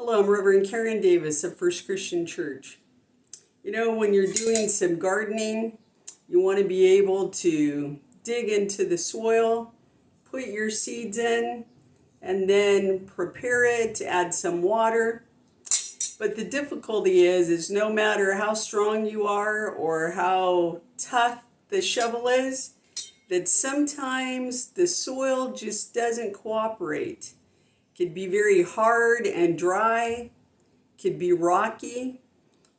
Hello, I'm Reverend Karen Davis of First Christian Church. You know, when you're doing some gardening, you want to be able to dig into the soil, put your seeds in, and then prepare it to add some water. But the difficulty is no matter how strong you are or how tough the shovel is, that sometimes the soil just doesn't cooperate. Could be very hard and dry, could be rocky,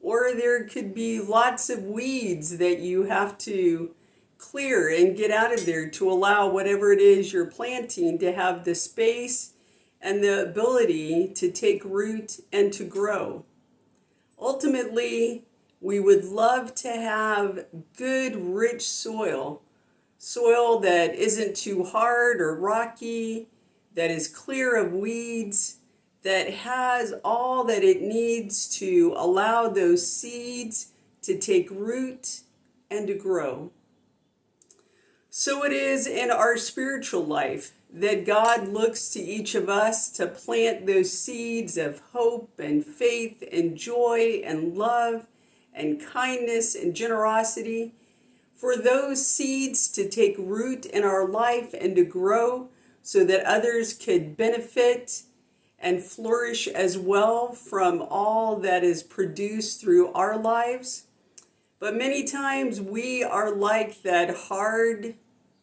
or there could be lots of weeds that you have to clear and get out of there to allow whatever it is you're planting to have the space and the ability to take root and to grow. Ultimately, we would love to have good, rich soil that isn't too hard or rocky, that is clear of weeds, that has all that it needs to allow those seeds to take root and to grow. So it is in our spiritual life that God looks to each of us to plant those seeds of hope and faith and joy and love and kindness and generosity, for those seeds to take root in our life and to grow so that others could benefit and flourish as well from all that is produced through our lives. But many times we are like that hard,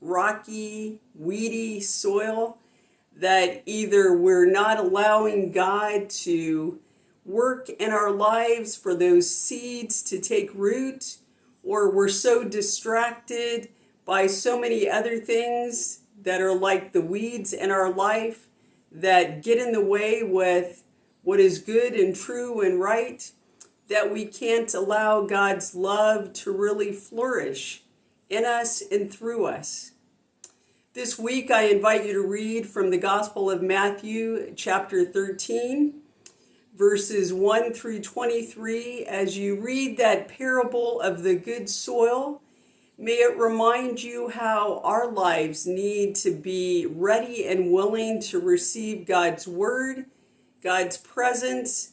rocky, weedy soil that either we're not allowing God to work in our lives for those seeds to take root, or we're so distracted by so many other things that are like the weeds in our life that get in the way with what is good and true and right, that we can't allow God's love to really flourish in us and through us. This week I invite you to read from the Gospel of Matthew, chapter 13, verses 1 through 23. As you read that parable of the good soil, may it remind you how our lives need to be ready and willing to receive God's word, God's presence,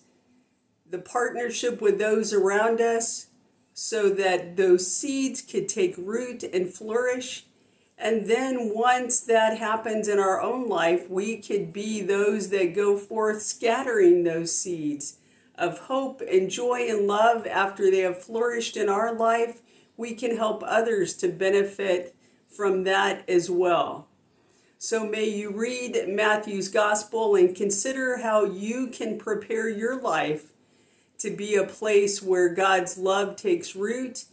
the partnership with those around us, so that those seeds could take root and flourish. And then once that happens in our own life, we could be those that go forth scattering those seeds of hope and joy and love after they have flourished in our life. We can help others to benefit from that as well. So may you read Matthew's gospel and consider how you can prepare your life to be a place where God's love takes root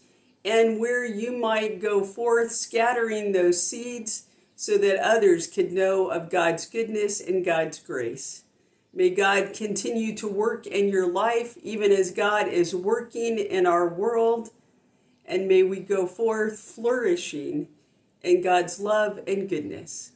and where you might go forth scattering those seeds so that others could know of God's goodness and God's grace. May God continue to work in your life even as God is working in our world. And may we go forth flourishing in God's love and goodness.